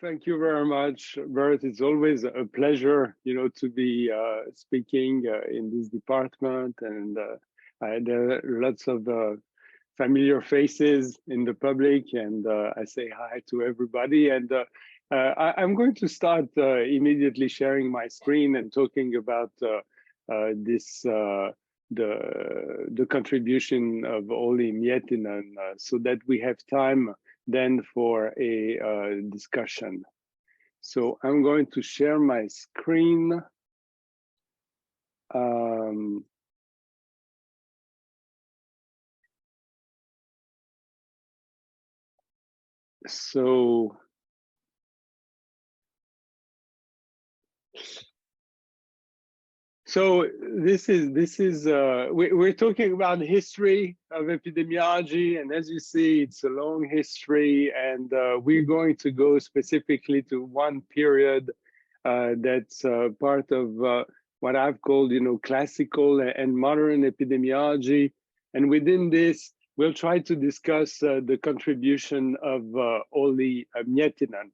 Thank you very much, Bert. It's always a pleasure, to be speaking in this department, and there are lots of familiar faces in the public, and I say hi to everybody. And I'm going to start immediately sharing my screen and talking about this the contribution of Olli Miettinen, so that we have time then for a discussion. So I'm going to share my screen. So this is we're talking about history of epidemiology, and as you see, it's a long history, and we're going to go specifically to one period that's part of what I've called, classical and modern epidemiology, and within this, we'll try to discuss the contribution of Olli Miettinen.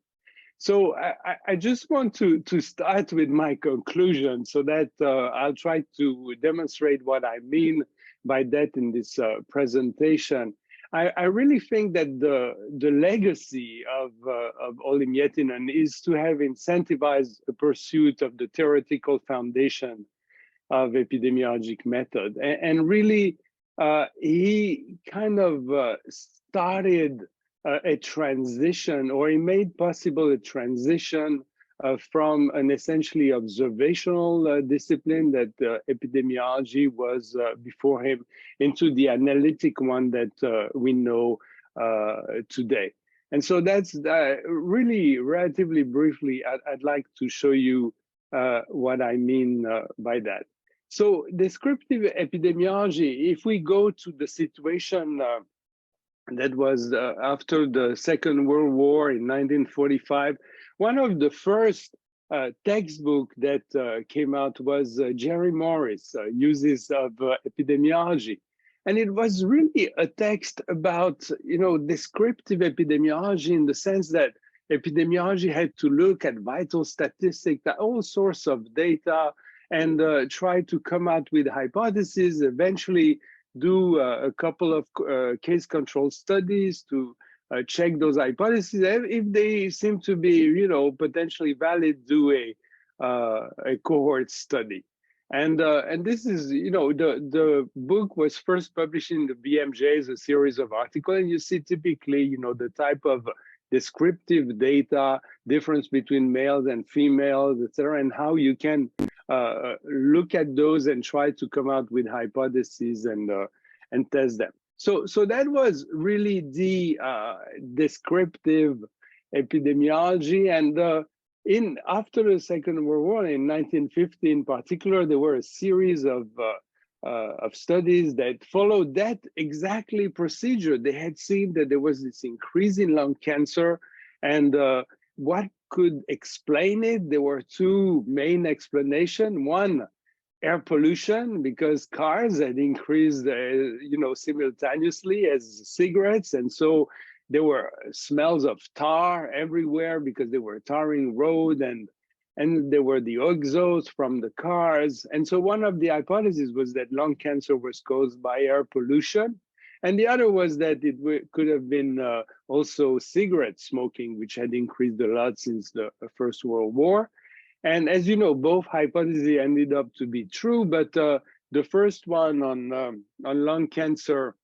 So I just want to start with my conclusion so that I'll try to demonstrate what I mean by that in this presentation. I really think that the legacy of Olli Miettinen is to have incentivized the pursuit of the theoretical foundation of epidemiologic method. And really, he kind of started a transition, or he made possible a transition from an essentially observational discipline that epidemiology was before him into the analytic one that we know today. And so that's really relatively briefly, I'd like to show you what I mean by that. So descriptive epidemiology, if we go to the situation that was after the Second World War in 1945. One of the first textbook that came out was Jerry Morris, Uses of Epidemiology. And it was really a text about, descriptive epidemiology in the sense that epidemiology had to look at vital statistics, at all sorts of data, and try to come out with hypotheses, eventually do a couple of case control studies to check those hypotheses. If they seem to be, potentially valid, do a cohort study. And this is, the book was first published in the BMJ as a series of articles. And you see typically, the type of descriptive data, difference between males and females, et cetera, and how you can look at those and try to come out with hypotheses and test them. So that was really the descriptive epidemiology. And after the Second World War, in 1950 in particular, there were a series of studies that followed that exactly procedure. They had seen that there was this increase in lung cancer, and what could explain it? There were two main explanations. One, air pollution, because cars had increased, simultaneously as cigarettes, and so there were smells of tar everywhere because they were tarring road, and there were the exhaust from the cars. And so one of the hypotheses was that lung cancer was caused by air pollution. And the other was that it could have been also cigarette smoking, which had increased a lot since the First World War. And as you know, both hypotheses ended up to be true, but the first one on lung cancer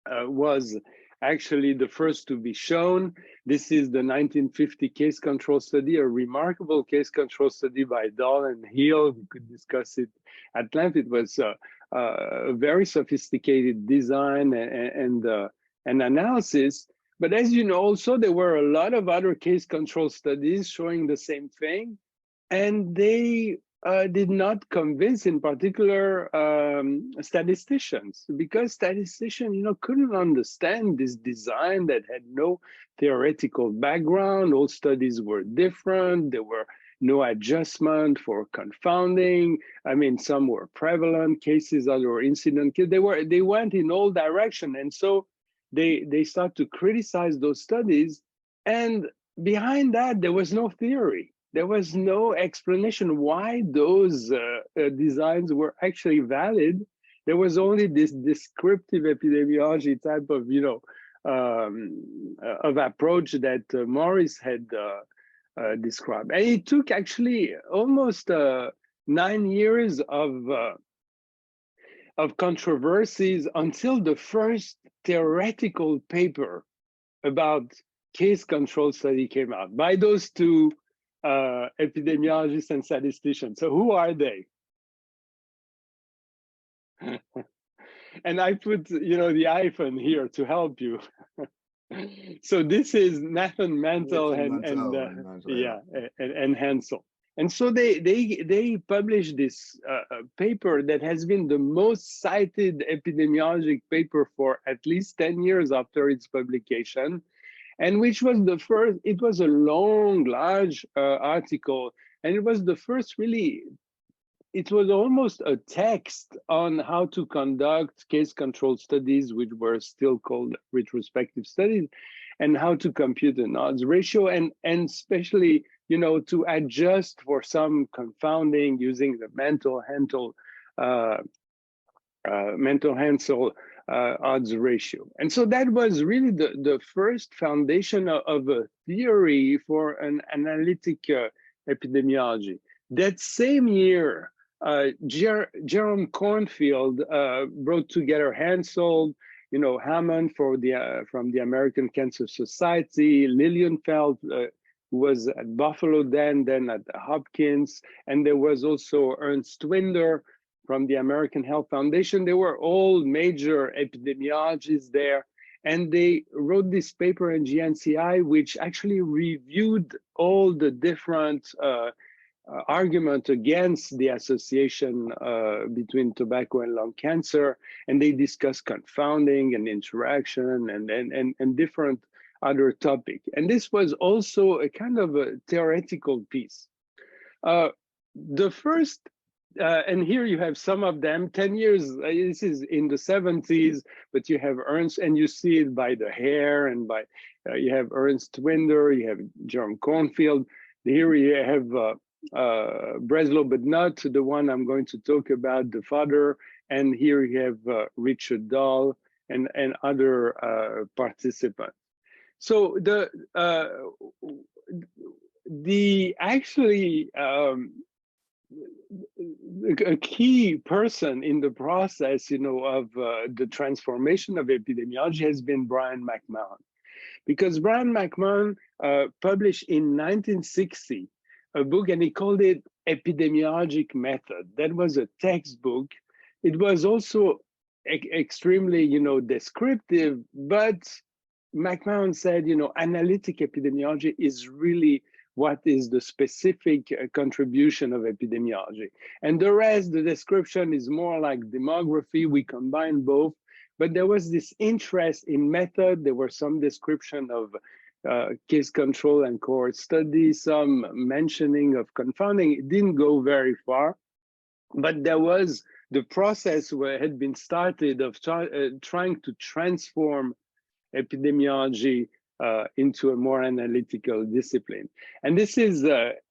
was actually the first to be shown. This is the 1950 case control study, a remarkable case control study by Dahl and Hill. We could discuss it at length. It was a very sophisticated design and analysis. But as you know, also there were a lot of other case control studies showing the same thing, and they did not convince, in particular, statisticians, because statisticians, couldn't understand this design that had no theoretical background. All studies were different. There were no adjustment for confounding. I mean, some were prevalent cases, other were incident cases. They went in all directions, and so they start to criticize those studies. And behind that, there was no theory. There was no explanation why those designs were actually valid. There was only this descriptive epidemiology type of, of approach that Morris had described. And it took actually almost 9 years of controversies until the first theoretical paper about case control study came out by those two epidemiologists and statisticians. So who are they? And I put, the iPhone here to help you. So this is Nathan Mantel and Hansel. And so they published this paper that has been the most cited epidemiologic paper for at least 10 years after its publication, and which was the first. It was a long, large article, and it was the first really. It was almost a text on how to conduct case control studies, which were still called retrospective studies, and how to compute an odds ratio, and especially, to adjust for some confounding using the Mantel-Hansel odds ratio. And so that was really the first foundation of a theory for an analytic epidemiology. That same year, Jerome Cornfield brought together Hansel, Hammond from the American Cancer Society, Lilienfeld, who was at Buffalo then at Hopkins, and there was also Ernst Winder from the American Health Foundation. They were all major epidemiologists there, and they wrote this paper in GNCI, which actually reviewed all the different argument against the association between tobacco and lung cancer, and they discuss confounding and interaction and different other topics. And this was also a kind of a theoretical piece. The first, and here you have some of them, 10 years, this is in the 70s, but you have Ernst, and you see it by the hair, and by, you have Ernst Winder, you have Jerome Cornfield, here you have Breslow, but not the one I'm going to talk about, the father. And here you have Richard Dahl and other participants. So actually a key person in the process, of the transformation of epidemiology has been Brian McMahon, because Brian McMahon published in 1960 a book, and he called it Epidemiologic Method. That was a textbook. It was also extremely, descriptive, but McMahon said, analytic epidemiology is really what is the specific contribution of epidemiology. And the rest, the description is more like demography. We combine both, but there was this interest in method. There were some description of case control and cohort study, some mentioning of confounding. It didn't go very far, but there was the process where it had been started of trying to transform epidemiology into a more analytical discipline. And this is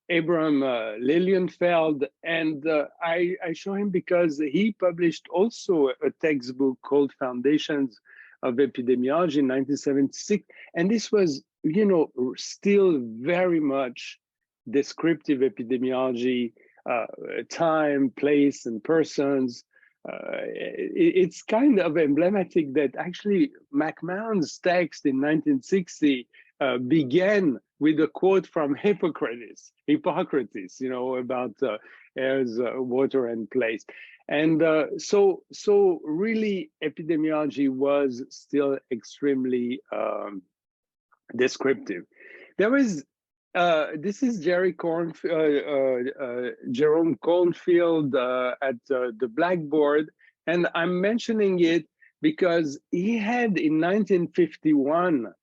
Abraham Lilienfeld, and I show him because he published also a textbook called Foundations of Epidemiology in 1976, and this was, still very much descriptive epidemiology, time, place, and persons. It's kind of emblematic that actually McMahon's text in 1960 began with a quote from Hippocrates, about air's water and place. And so really epidemiology was still extremely descriptive. There was, this is Jerome Cornfield at the Blackboard, and I'm mentioning it because he had in 1951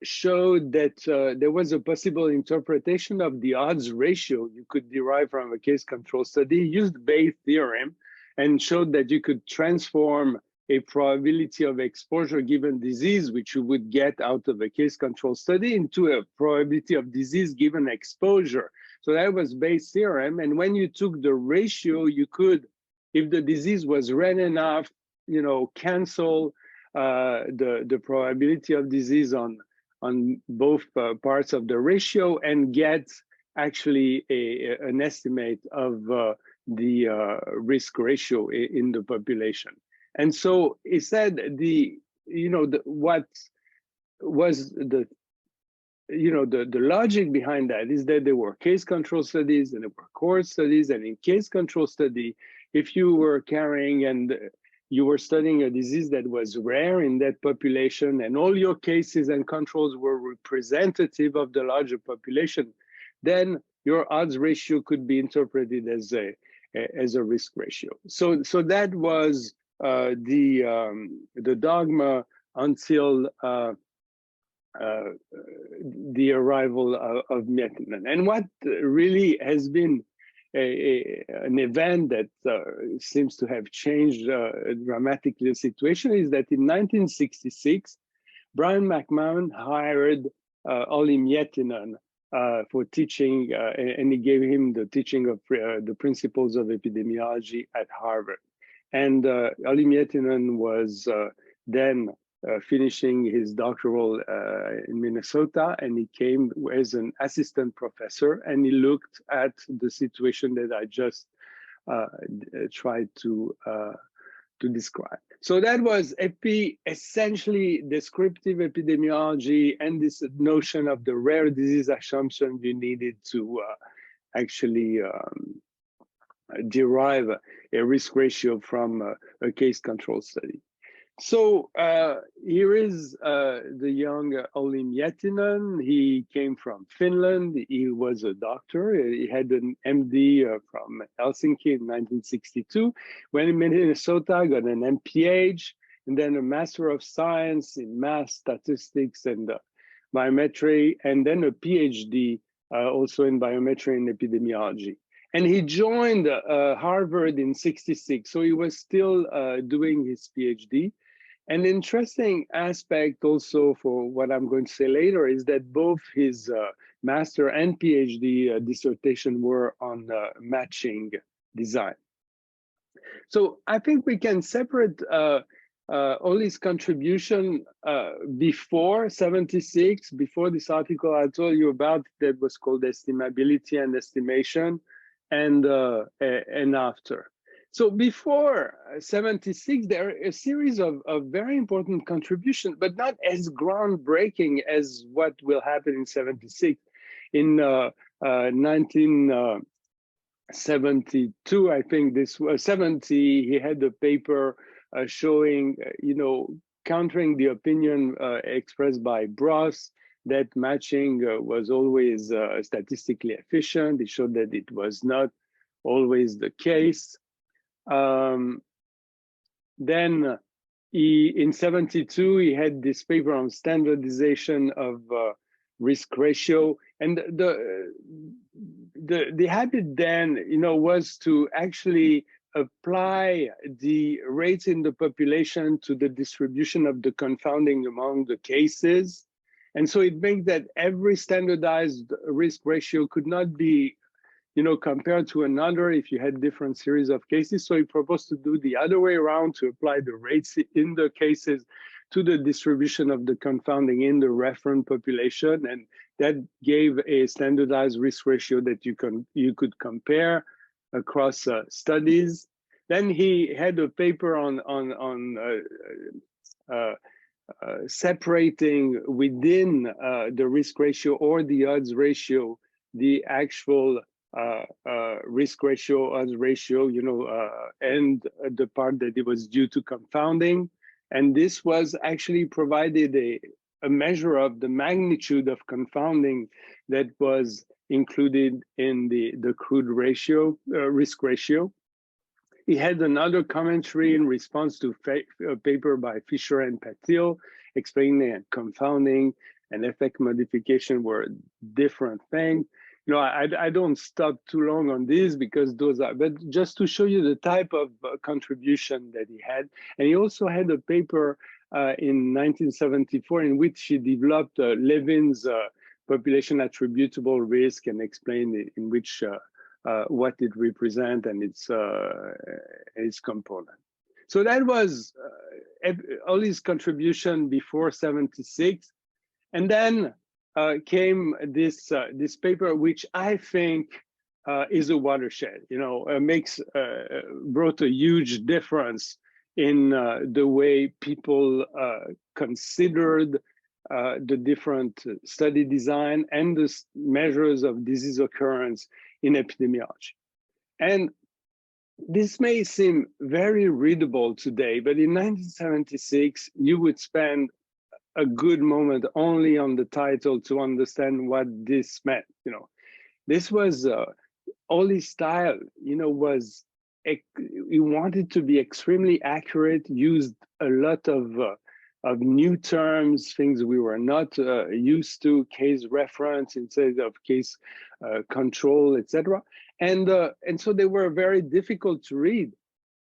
showed that there was a possible interpretation of the odds ratio you could derive from a case control study. He used Bayes' theorem and showed that you could transform a probability of exposure given disease, which you would get out of a case control study, into a probability of disease given exposure. So that was Bayes' theorem. And when you took the ratio, you could, if the disease was rare enough, cancel the probability of disease on both parts of the ratio and get actually an estimate of the risk ratio in the population. And so he said what was the logic behind that is that there were case control studies and there were cohort studies, and in case control study, if you were carrying and you were studying a disease that was rare in that population and all your cases and controls were representative of the larger population, then your odds ratio could be interpreted as a risk ratio. So that was the dogma until the arrival of Miettinen. And what really has been an event that seems to have changed dramatically the situation is that in 1966, Brian McMahon hired Olli Miettinen for teaching, and he gave him the teaching of the principles of epidemiology at Harvard. And Olli Miettinen was then finishing his doctoral in Minnesota, and he came as an assistant professor, and he looked at the situation that I just tried to describe. So that was essentially descriptive epidemiology and this notion of the rare disease assumption you needed to actually derive a risk ratio from a case control study. So here is the young Olli Miettinen. He came from Finland. He was a doctor. He had an MD from Helsinki in 1962. Went to Minnesota, got an MPH, and then a Master of Science in Math, Statistics, and Biometry, and then a PhD also in Biometry and Epidemiology. And he joined Harvard in '66, so he was still doing his PhD. An interesting aspect also for what I'm going to say later is that both his master and PhD dissertation were on matching design. So I think we can separate Olli's contribution before '76, before this article I told you about that was called Estimability and Estimation, and after. So before '76, there are a series of very important contributions, but not as groundbreaking as what will happen in '76. In 1972, I think this was 70, he had a paper showing, countering the opinion expressed by Bross that matching was always statistically efficient. He showed that it was not always the case. Then in '72, he had this paper on standardization of risk ratio. And the habit then, was to actually apply the rates in the population to the distribution of the confounding among the cases. And so it makes that every standardized risk ratio could not be compared to another if you had different series of cases. So he proposed to do the other way around, to apply the rates in the cases to the distribution of the confounding in the referent population. And that gave a standardized risk ratio that you could compare across studies. Then he had a paper on separating within the risk ratio or the odds ratio, the actual risk ratio, odds ratio, and the part that it was due to confounding. And this was actually provided a measure of the magnitude of confounding that was included in the crude ratio, risk ratio. He had another commentary in response to a paper by Fisher and Patil explaining that confounding and effect modification were different things. I don't stop too long on this because those are, but just to show you the type of contribution that he had. And he also had a paper in 1974 in which he developed Levin's population attributable risk and explained in which what it represents and its component. So that was all his contribution before 76. And then came this paper, which I think is a watershed. Brought a huge difference in the way people considered the different study design and the measures of disease occurrence in epidemiology. And this may seem very readable today, but in 1976, you would spend a good moment only on the title to understand what this meant. This was Oli's style. Was he wanted to be extremely accurate, used a lot of new terms, things we were not used to, case reference instead of case control, etc. And so they were very difficult to read.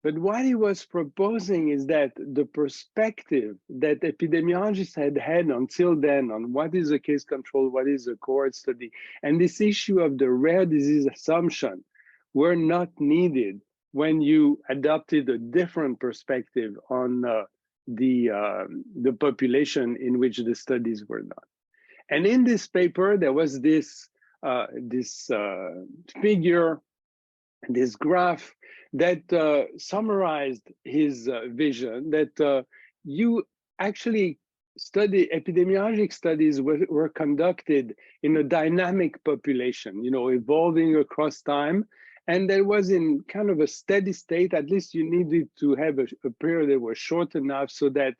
But what he was proposing is that the perspective that epidemiologists had until then on what is a case control, what is a cohort study, and this issue of the rare disease assumption were not needed when you adopted a different perspective on the population in which the studies were done. And in this paper, there was this figure, this graph that summarized his vision that you actually epidemiologic studies were conducted in a dynamic population, evolving across time. And there was in kind of a steady state, at least you needed to have a period that was short enough so that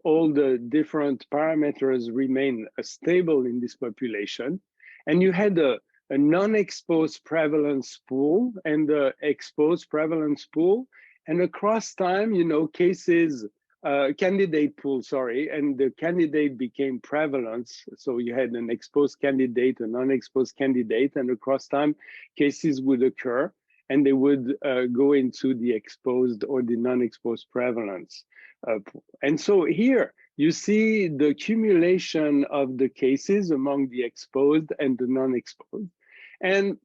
all the different parameters remain stable in this population. And you had a non-exposed prevalence pool and the exposed prevalence pool. And across time, cases, candidate pool, and the candidate became prevalence. So you had an exposed candidate, a non-exposed candidate, and across time, cases would occur and they would go into the exposed or the non-exposed prevalence pool. And so here, you see the accumulation of the cases among the exposed and the non-exposed. And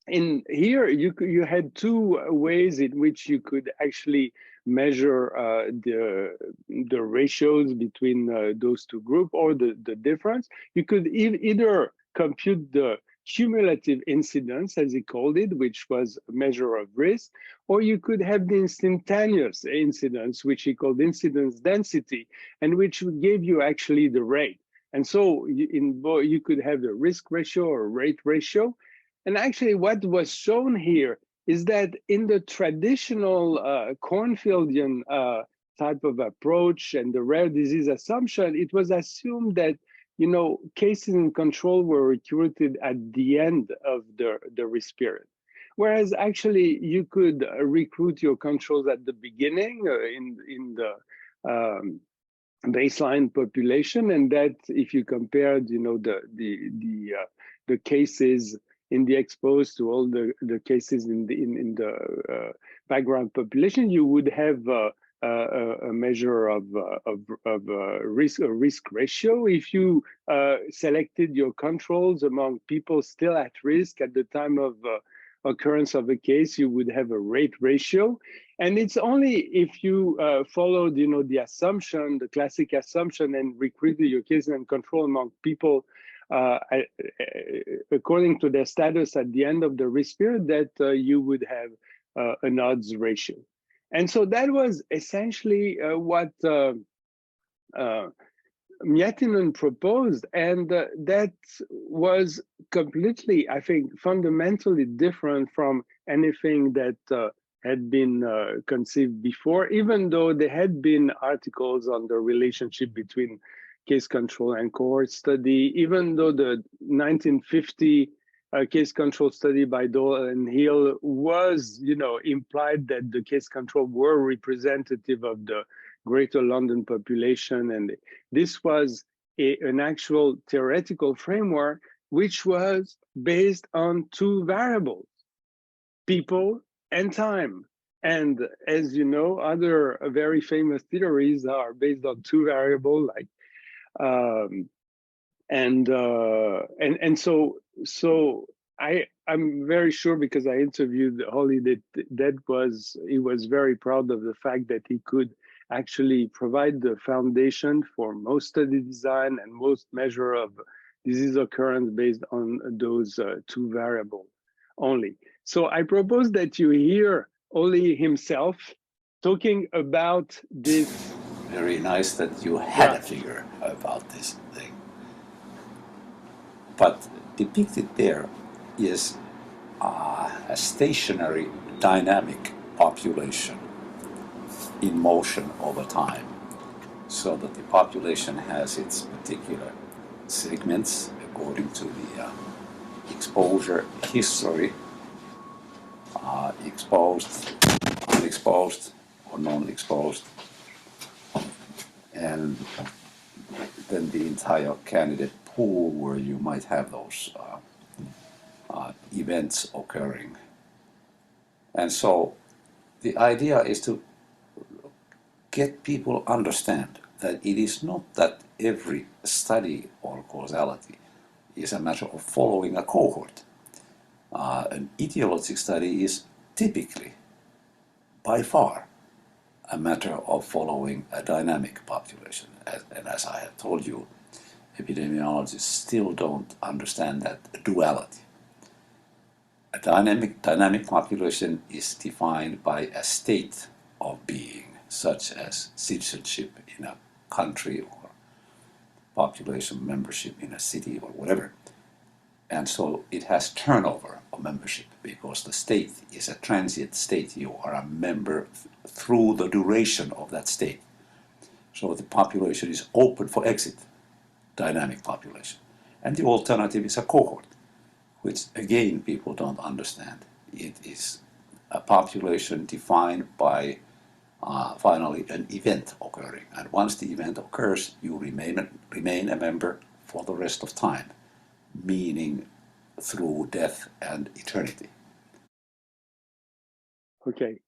in here, you had two ways in which you could actually measure the ratios between those two groups or the difference. You could either compute the cumulative incidence, as he called it, which was a measure of risk, or you could have the instantaneous incidence, which he called incidence density, and which gave you actually the rate. And so you could have the risk ratio or rate ratio. And actually what was shown here is that in the traditional Cornfieldian type of approach and the rare disease assumption, it was assumed that cases in control were recruited at the end of the risk period. Whereas actually you could recruit your controls at the beginning in the baseline population, and that if you compared the cases in the exposed to all the cases in the background population, you would have a measure of risk ratio. If you selected your controls among people still at risk at the time of occurrence of a case, you would have a rate ratio. And it's only if you followed, the assumption, the classic assumption, and recruited your cases and control among people according to their status at the end of the risk period, that you would have an odds ratio. And so that was essentially what Miettinen proposed, and that was completely, I think, fundamentally different from anything that had been conceived before, even though there had been articles on the relationship between case control and cohort study, even though the 1950 case control study by Dole and Hill was, implied that the case control were representative of the Greater London population. And this was an actual theoretical framework. which was based on two variables, people and time. And as you know, other very famous theories are based on two variables, like I'm very sure, because I interviewed Holly, that he was very proud of the fact that he could actually provide the foundation for most study design and most measure of disease occurrence based on those two variables only. So I propose that you hear Holly himself talking about this. Very nice that you had a figure about this thing. But depicted there is a stationary dynamic population in motion over time, so that the population has its particular segments according to the exposure history, exposed, unexposed, or non-exposed, and then the entire candidate pool where you might have those events occurring. And so the idea is to get people understand that it is not that every study or causality is a matter of following a cohort. An etiologic study is typically, by far, a matter of following a dynamic population. And as I have told you, epidemiologists still don't understand that duality. A dynamic population is defined by a state of being, such as citizenship in a country or population membership in a city or whatever. And so it has turnover of membership, because the state is a transient state. You are a member through the duration of that state. So the population is open for exit, dynamic population. And the alternative is a cohort, which again people don't understand. It is a population defined by finally an event occurring. And once the event occurs, you remain a member for the rest of time, meaning through death and eternity. Okay,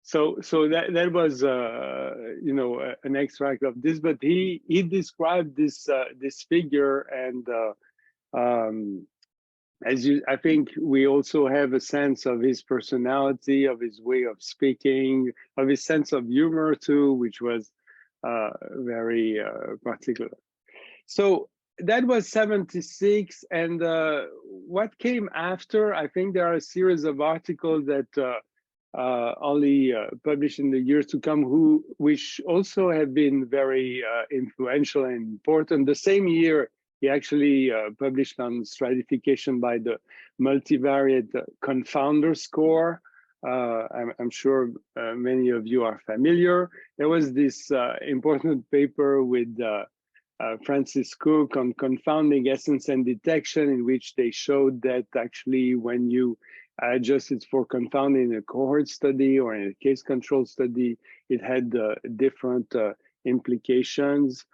so that was an extract of this, but he described this this figure, and I think we also have a sense of his personality, of his way of speaking, of his sense of humor too, which was very particular. So that was 76, and what came after, I think there are a series of articles that only published in the years to come, which also have been very influential and important. The same year, he actually published on stratification by the multivariate confounder score. I'm sure many of you are familiar. There was this important paper with Francis Cook on confounding essence and detection, in which they showed that actually when you adjust it for confounding in a cohort study or in a case control study, it had different implications,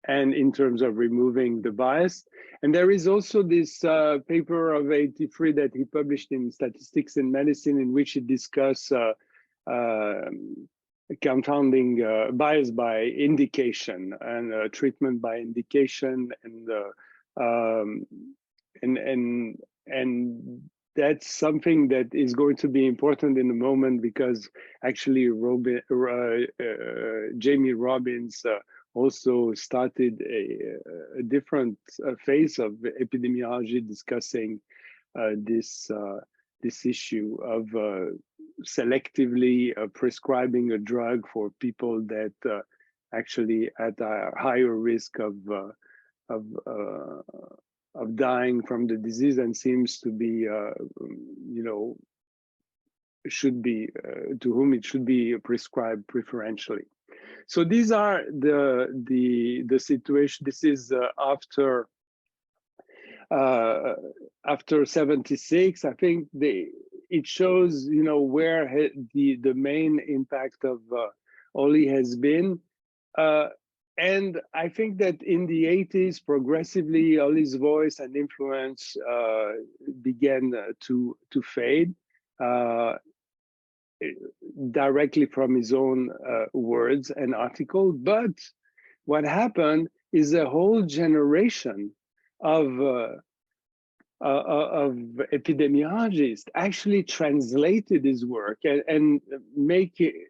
and in terms of removing the bias. And there is also this paper of 83 that he published in Statistics in Medicine, in which he discussed confounding bias by indication and treatment by indication, and that's something that is going to be important in a moment, because actually Jamie Robbins also started a different phase of epidemiology, discussing this issue of selectively prescribing a drug for people that actually at a higher risk of dying from the disease, and seems to be, should be to whom it should be prescribed preferentially. So these are the situation. This is after 76. I think it shows where the main impact of Oli has been. And I think that in the 80s, progressively, all his voice and influence began to fade directly from his own words and articles. But what happened is a whole generation of epidemiologists actually translated his work and made it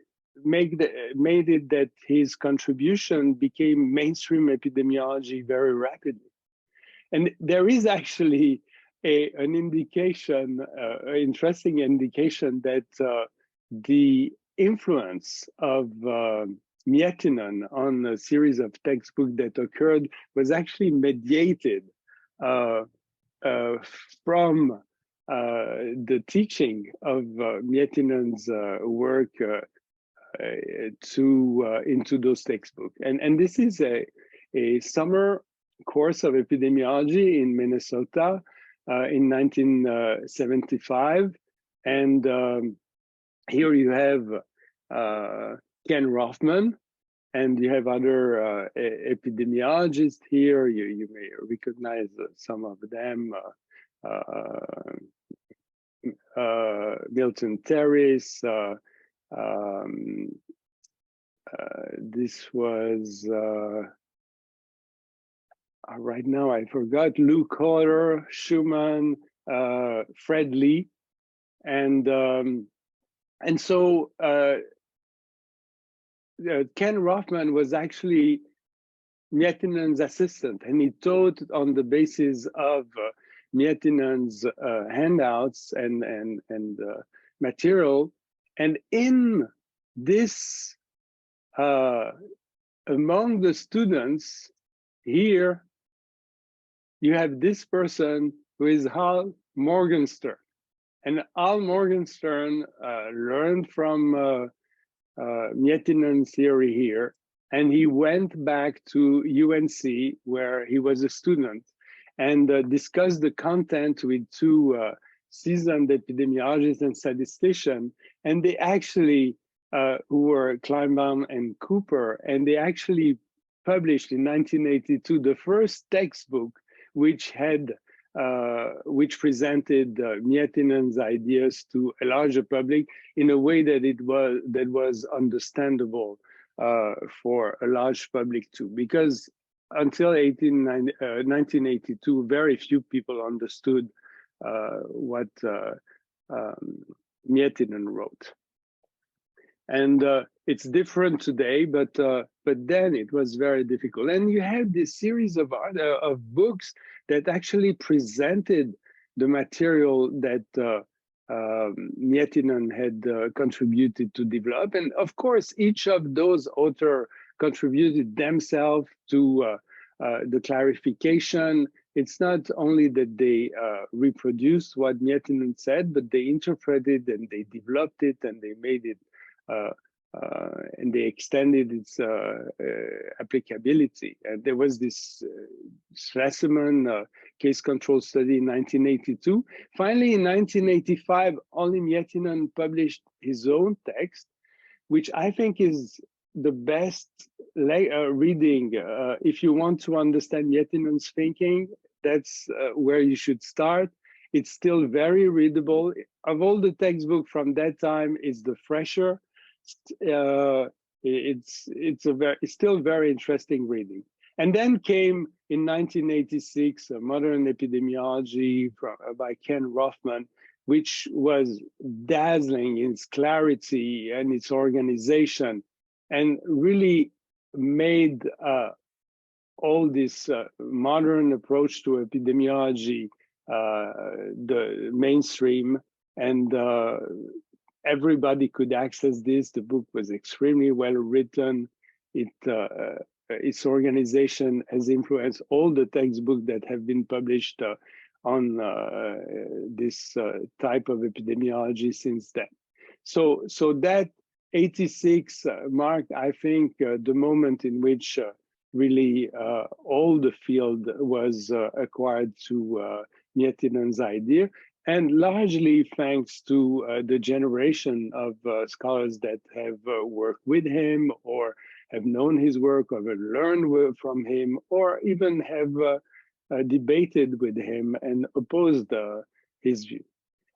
that his contribution became mainstream epidemiology very rapidly. And there is actually an indication, interesting indication that the influence of Miettinen on a series of textbooks that occurred was actually mediated from the teaching of Miettinen's work into those textbooks. And this is a summer course of epidemiology in Minnesota in 1975. And here you have Ken Rothman, and you have other epidemiologists here. You may recognize some of them. Milton Terris. This was right now I forgot. Lou Kohler, Schumann, Fred Lee, and so Ken Rothman was actually Miettinen's assistant, and he taught on the basis of Miettinen's handouts and material. And in this, among the students here, you have this person who is Hal Morgenstern. And Al Morgenstern learned from Miettinen's theory here, and he went back to UNC where he was a student and discussed the content with two seasoned epidemiologists and statisticians, and they actually, who were Kleinbaum and Cooper, and they actually published in 1982 the first textbook which presented Miettinen's ideas to a larger public in a way that was understandable for a large public too. Because until 1982, very few people understood what Miettinen wrote. And it's different today, but then it was very difficult. And you have this series of books that actually presented the material that Miettinen had contributed to develop. And of course, each of those authors contributed themselves to the clarification. It's not only that they reproduced what Miettinen said, but they interpreted and they developed it and they made it and they extended its applicability. And there was this Schlesserman case control study in 1982. Finally, in 1985, only Miettinen published his own text, which I think is the best reading. If you want to understand Miettinen's thinking, that's where you should start. It's still very readable. Of all the textbooks from that time, it's the fresher. It's still very interesting reading. And then came in 1986 Modern Epidemiology by Ken Rothman, which was dazzling in its clarity and its organization, and really made all this modern approach to epidemiology the mainstream, and everybody could access this. The book was extremely well written. Its organization has influenced all the textbooks that have been published on this type of epidemiology since then. So that 86 marked, I think, the moment in which really all the field was acquired to Miettinen's idea, and largely thanks to the generation of scholars that have worked with him or have known his work, or have learned from him, or even have debated with him and opposed his view.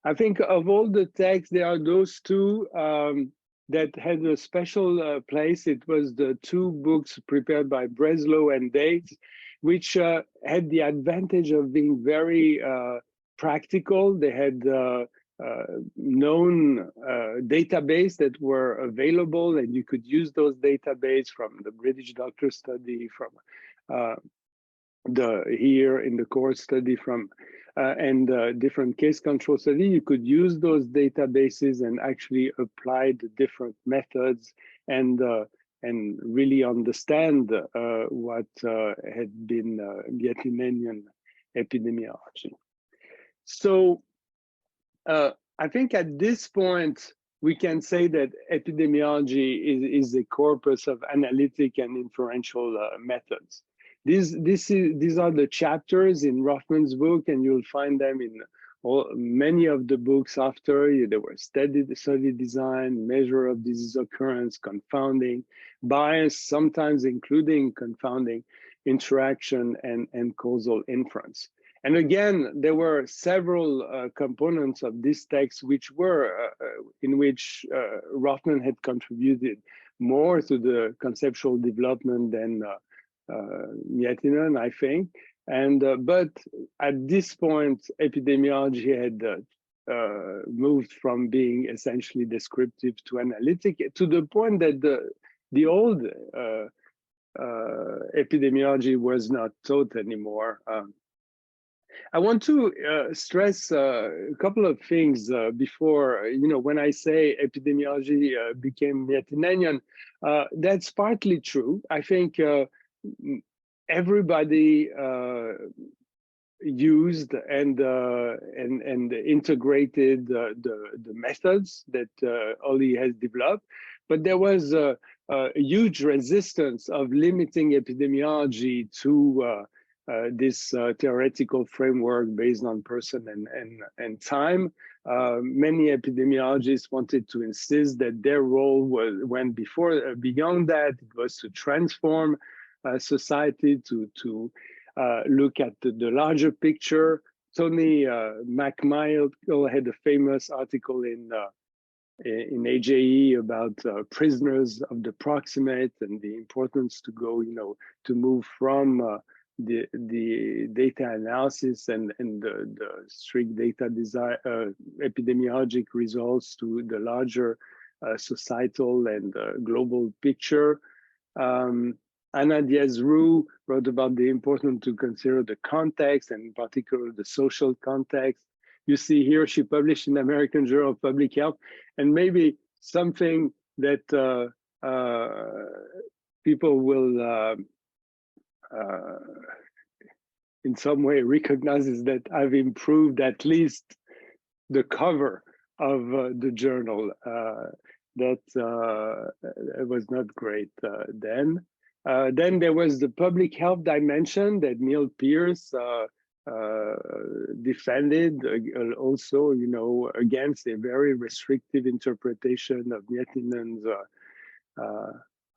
I think of all the texts, there are those two that had a special place. It was the two books prepared by Breslow and Dates, which had the advantage of being very practical. They had known database that were available, and you could use those database from the British doctor study, from here in the core study, from and different case control study. You could use those databases and actually apply the different methods and really understand what had been Miettinen epidemiology. So I think at this point, we can say that epidemiology is a corpus of analytic and inferential methods. These are the chapters in Rothman's book, and you'll find them in many of the books after. There were study design, measure of disease occurrence, confounding, bias, sometimes including confounding, interaction, and causal inference. And again, there were several components of this text which were in which Rothman had contributed more to the conceptual development than Miettinen, I think. And but at this point, epidemiology had moved from being essentially descriptive to analytic, to the point that the old epidemiology was not taught anymore. I want to stress a couple of things before, when I say epidemiology became Miettinen, that's partly true. I think everybody used and integrated the methods that Ollie has developed, but there was a huge resistance of limiting epidemiology to this theoretical framework based on person and time. Many epidemiologists wanted to insist that their role went beyond that. It was to transform society, to look at the larger picture. Tony McMichael had a famous article in AJE about prisoners of the proximate and the importance to go, to move from the data analysis and the strict data design, epidemiologic results to the larger societal and global picture. Anna Diaz-Roux wrote about the importance to consider the context, and in particular the social context. You see here she published in the American Journal of Public Health, and maybe something that people will in some way recognize is that I've improved at least the cover of the journal. That was not great then. Then there was the public health dimension that Neil Pierce defended also, against a very restrictive interpretation of Miettinen's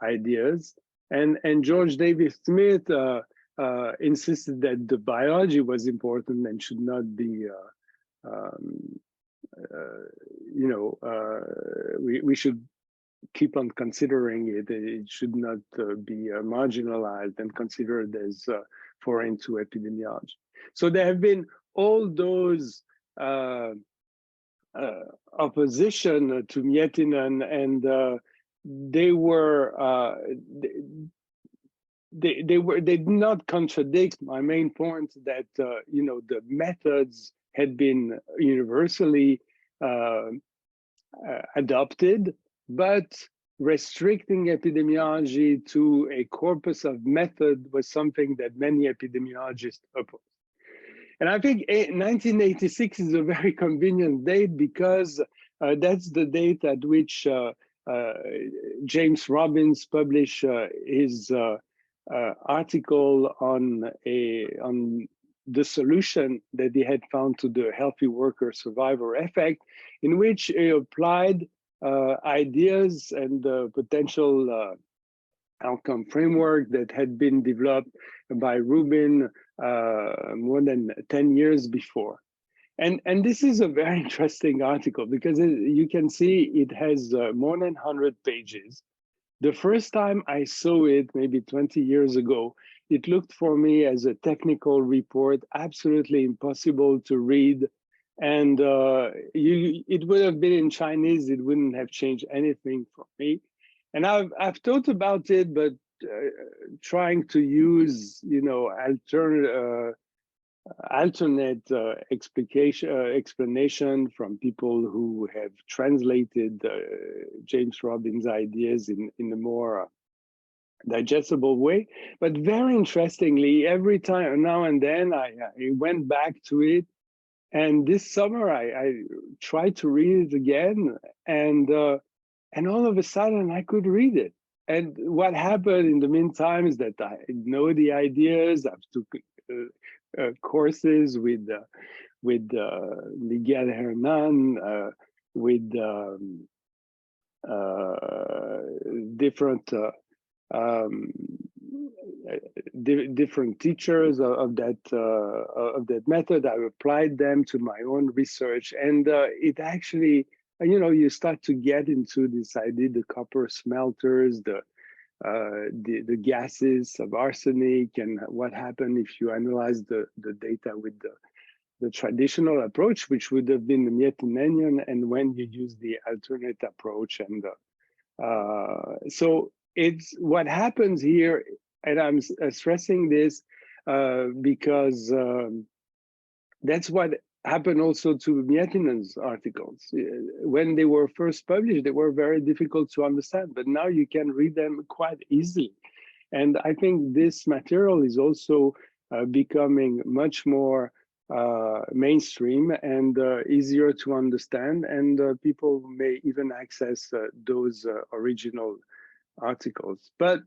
ideas. And George Davis Smith insisted that the biology was important and should not be, we should keep on considering it. It should not be marginalized and considered as foreign to epidemiology. So there have been all those opposition to Miettinen, and they did not contradict my main point that the methods had been universally adopted, but restricting epidemiology to a corpus of method was something that many epidemiologists opposed. And I think 1986 is a very convenient date because that's the date at which James Robbins published his article on the solution that he had found to the healthy worker survivor effect, in which he applied ideas and potential outcome framework that had been developed by Rubin more than 10 years before. And this is a very interesting article because you can see it has more than 100 pages. The first time I saw it, maybe 20 years ago, it looked for me as a technical report, absolutely impossible to read. And it would have been in Chinese, it wouldn't have changed anything for me. And I've thought about it, but trying to use, alternate explanation from people who have translated James Robbins' ideas in a more digestible way. But very interestingly, every time now and then I went back to it. And this summer I tried to read it again, and all of a sudden I could read it. And what happened in the meantime is that I know the ideas. I've took courses with Miguel Hernan, with different different teachers of that method. I applied them to my own research, and it actually, you start to get into this idea: the copper smelters, the gases of arsenic, and what happened if you analyze the data with the traditional approach, which would have been the Miettinen, and when you use the alternate approach. And so it's what happens here, and I'm stressing this because that's what happened also to Miettinen's articles. When they were first published, they were very difficult to understand, but now you can read them quite easily. And I think this material is also becoming much more mainstream and easier to understand, and people may even access those original articles. But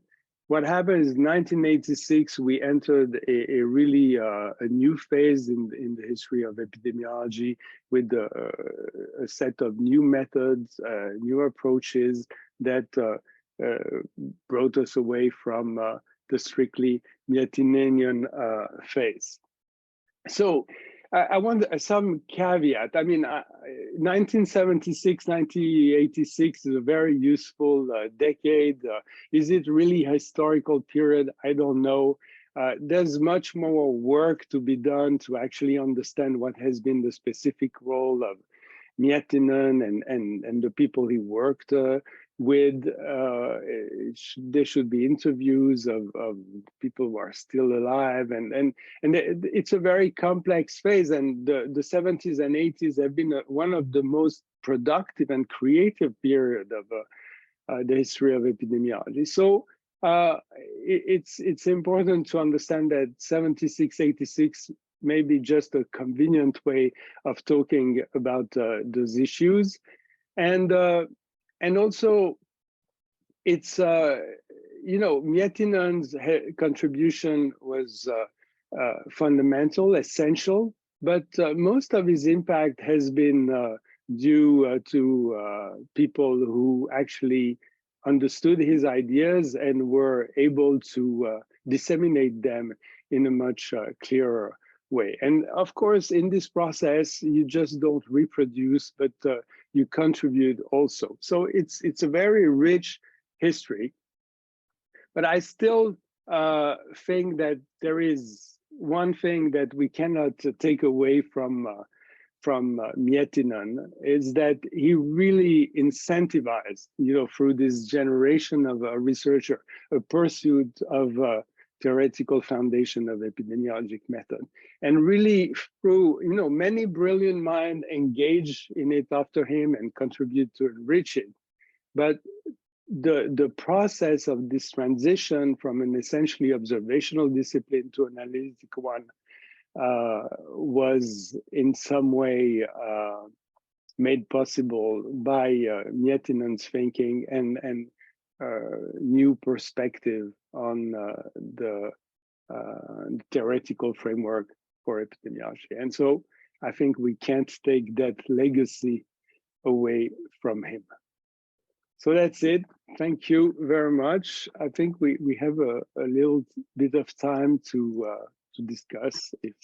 what happened is 1986, we entered a really a new phase in the history of epidemiology with a set of new methods, new approaches that brought us away from the strictly Miettinian phase. So I want some caveat. I mean, 1976, 1986 is a very useful decade. Is it really a historical period? I don't know. There's much more work to be done to actually understand what has been the specific role of Miettinen and the people he worked with. There should be interviews of people who are still alive, and it's a very complex phase. And the 70s and 80s have been one of the most productive and creative period of the history of epidemiology. So it's important to understand that 76, 86 may be just a convenient way of talking about those issues. And also, it's, Miettinen's contribution was fundamental, essential, but most of his impact has been due to people who actually understood his ideas and were able to disseminate them in a much clearer way. And of course, in this process, you just don't reproduce, but you contribute also. So it's a very rich history. But I still think that there is one thing that we cannot take away from Miettinen, is that he really incentivized, through this generation of a researcher, a pursuit of theoretical foundation of epidemiologic method. And really through, many brilliant minds engage in it after him and contribute to enrich it. But the process of this transition from an essentially observational discipline to an analytical one was in some way made possible by Miettinen's thinking and new perspective on the theoretical framework for epidemiology. And so I think we can't take that legacy away from him. So that's it. Thank you very much. I think we have a little bit of time to discuss if